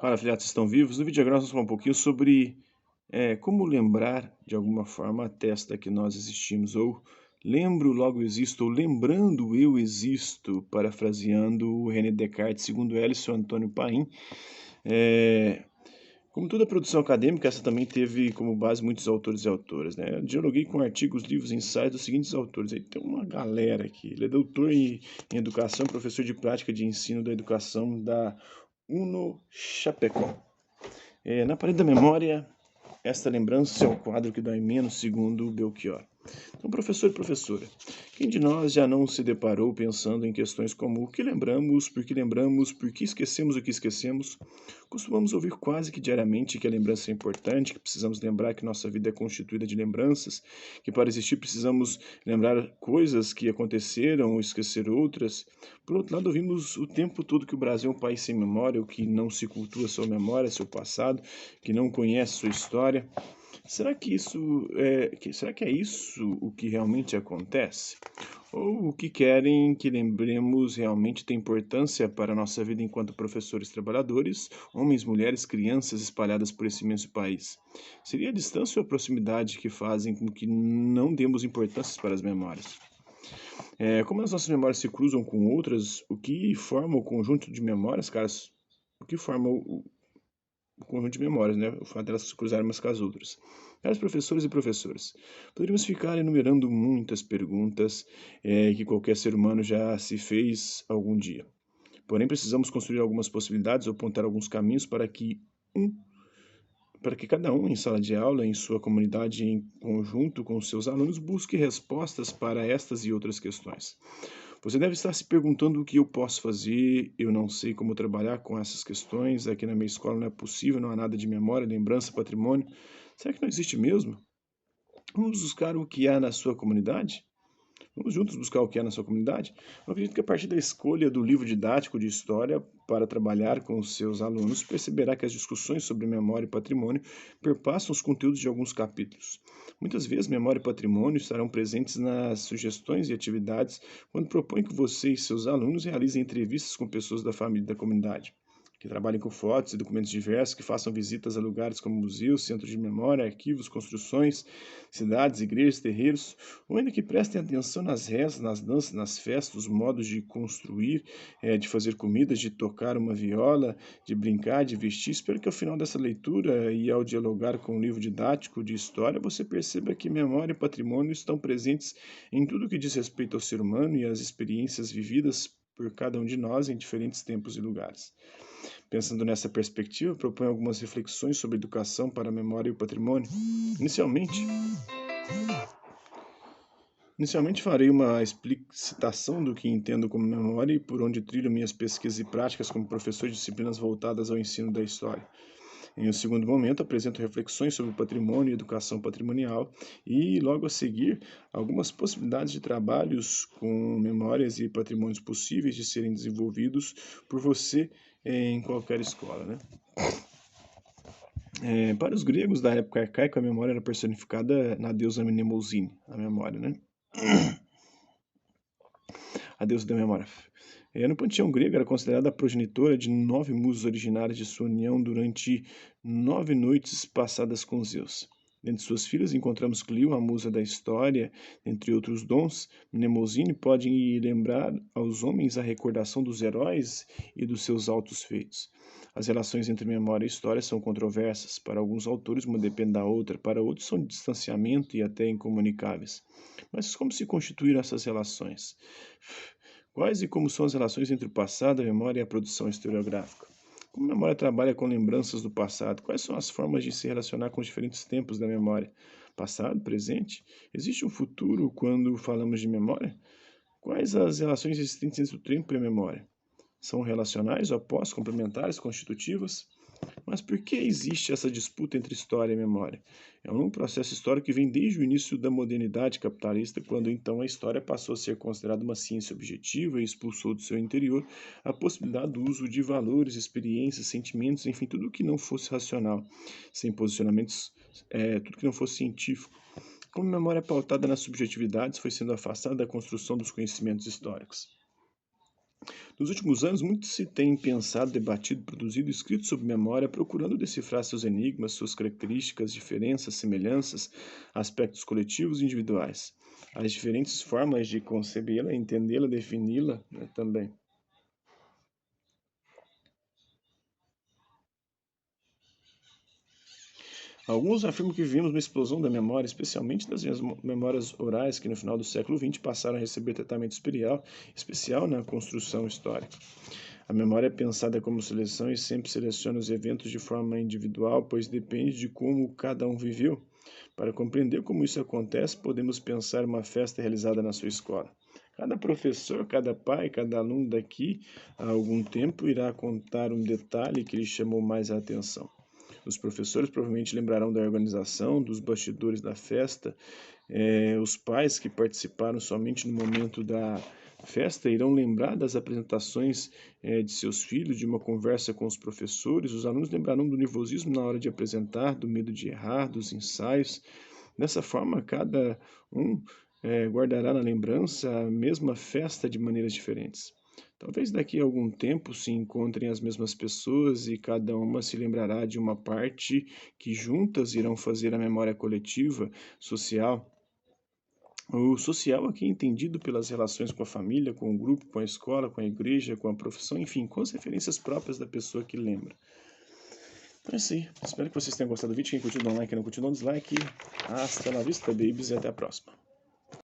Fala, filhotes, estão vivos? No vídeo agora nós vamos falar um pouquinho sobre como lembrar, de alguma forma, atesta que nós existimos, ou lembro, logo existo, ou lembrando eu existo, parafraseando o René Descartes, segundo Hélice Antônio Paim. É, Como toda produção acadêmica, essa também teve como base muitos autores e autoras, né? Eu dialoguei com artigos, livros, ensaios dos seguintes autores. Aí tem uma galera aqui. Ele é doutor em educação, professor de prática de ensino da educação da Uno Chapecó. Na parede da memória, esta lembrança é o quadro que dói menos, segundo Belchior. Então, professor e professora, quem de nós já não se deparou pensando em questões como o que lembramos, por que esquecemos o que esquecemos? Costumamos ouvir quase que diariamente que a lembrança é importante, que precisamos lembrar que nossa vida é constituída de lembranças, que para existir precisamos lembrar coisas que aconteceram ou esquecer outras. Por outro lado, ouvimos o tempo todo que o Brasil é um país sem memória, o que não se cultua sua memória, seu passado, que não conhece sua história. Será que é isso o que realmente acontece? Ou o que querem que lembremos realmente tem importância para a nossa vida enquanto professores trabalhadores, homens, mulheres, crianças espalhadas por esse imenso país? Seria a distância ou a proximidade que fazem com que não demos importância para as memórias? Como as nossas memórias se cruzam com outras, o que forma o conjunto de memórias, caras? O que forma o conjunto de memórias, né? O fato delas se cruzarem umas com as outras. Caros professores e professoras, poderíamos ficar enumerando muitas perguntas que qualquer ser humano já se fez algum dia. Porém, precisamos construir algumas possibilidades ou apontar alguns caminhos um, para que cada um em sala de aula, em sua comunidade, em conjunto com seus alunos, busque respostas para estas e outras questões. Você deve estar se perguntando o que eu posso fazer, eu não sei como trabalhar com essas questões, aqui na minha escola não é possível, não há nada de memória, lembrança, patrimônio. Será que não existe mesmo? Vamos buscar o que há na sua comunidade? Vamos juntos buscar o que há na sua comunidade? Eu acredito que a partir da escolha do livro didático de história para trabalhar com os seus alunos, perceberá que as discussões sobre memória e patrimônio perpassam os conteúdos de alguns capítulos. Muitas vezes, memória e patrimônio estarão presentes nas sugestões e atividades quando propõe que você e seus alunos realizem entrevistas com pessoas da família e da comunidade, que trabalhem com fotos e documentos diversos, que façam visitas a lugares como museus, centros de memória, arquivos, construções, cidades, igrejas, terreiros, ou ainda que prestem atenção nas rezas, nas danças, nas festas, os modos de construir, de fazer comidas, de tocar uma viola, de brincar, de vestir. Espero que ao final dessa leitura e ao dialogar com o livro didático de história, você perceba que memória e patrimônio estão presentes em tudo que diz respeito ao ser humano e às experiências vividas por cada um de nós em diferentes tempos e lugares. Pensando nessa perspectiva, proponho algumas reflexões sobre educação para a memória e o patrimônio. Inicialmente, Inicialmente farei uma explicitação do que entendo como memória e por onde trilho minhas pesquisas e práticas como professor de disciplinas voltadas ao ensino da história. Em um segundo momento, apresento reflexões sobre patrimônio e educação patrimonial e, logo a seguir, algumas possibilidades de trabalhos com memórias e patrimônios possíveis de serem desenvolvidos por você em qualquer escola, né? Para os gregos da época arcaica, a memória era personificada na deusa Mnemosyne, a memória, né? A deusa da memória. No panteão grego, era considerada a progenitora de 9 musas originárias de sua união durante 9 noites passadas com Zeus. Dentre suas filhas, encontramos Clio, a musa da história, entre outros dons. Mnemosyne pode lembrar aos homens a recordação dos heróis e dos seus altos feitos. As relações entre memória e história são controversas. Para alguns autores, uma depende da outra, para outros, são de distanciamento e até incomunicáveis. Mas como se constituíram essas relações? Quais e como são as relações entre o passado, a memória e a produção historiográfica? Como a memória trabalha com lembranças do passado? Quais são as formas de se relacionar com os diferentes tempos da memória? Passado, presente? Existe um futuro quando falamos de memória? Quais as relações existentes entre o tempo e a memória? São relacionais, opostas, complementares, constitutivas? Mas por que existe essa disputa entre história e memória? É um processo histórico que vem desde o início da modernidade capitalista, quando então a história passou a ser considerada uma ciência objetiva e expulsou do seu interior a possibilidade do uso de valores, experiências, sentimentos, enfim, tudo que não fosse racional, sem posicionamentos, tudo que não fosse científico. Como a memória pautada nas subjetividades foi sendo afastada da construção dos conhecimentos históricos. Nos últimos anos, muito se tem pensado, debatido, produzido e escrito sobre memória, procurando decifrar seus enigmas, suas características, diferenças, semelhanças, aspectos coletivos e individuais. As diferentes formas de concebê-la, entendê-la, defini-la, né, também. Alguns afirmam que vivemos uma explosão da memória, especialmente das memórias orais, que no final do século XX passaram a receber tratamento especial na construção histórica. A memória é pensada como seleção e sempre seleciona os eventos de forma individual, pois depende de como cada um viveu. Para compreender como isso acontece, podemos pensar uma festa realizada na sua escola. Cada professor, cada pai, cada aluno daqui a algum tempo irá contar um detalhe que lhe chamou mais a atenção. Os professores provavelmente lembrarão da organização, dos bastidores da festa. Os pais que participaram somente no momento da festa irão lembrar das apresentações de seus filhos, de uma conversa com os professores. Os alunos lembrarão do nervosismo na hora de apresentar, do medo de errar, dos ensaios. Dessa forma, cada um guardará na lembrança a mesma festa de maneiras diferentes. Talvez daqui a algum tempo se encontrem as mesmas pessoas e cada uma se lembrará de uma parte que juntas irão fazer a memória coletiva, social. O social aqui é entendido pelas relações com a família, com o grupo, com a escola, com a igreja, com a profissão, enfim, com as referências próprias da pessoa que lembra. Então é isso aí. Espero que vocês tenham gostado do vídeo. Quem curtiu, dá um like. Quem não curtiu, dá um dislike. Hasta la vista, babies. E até a próxima.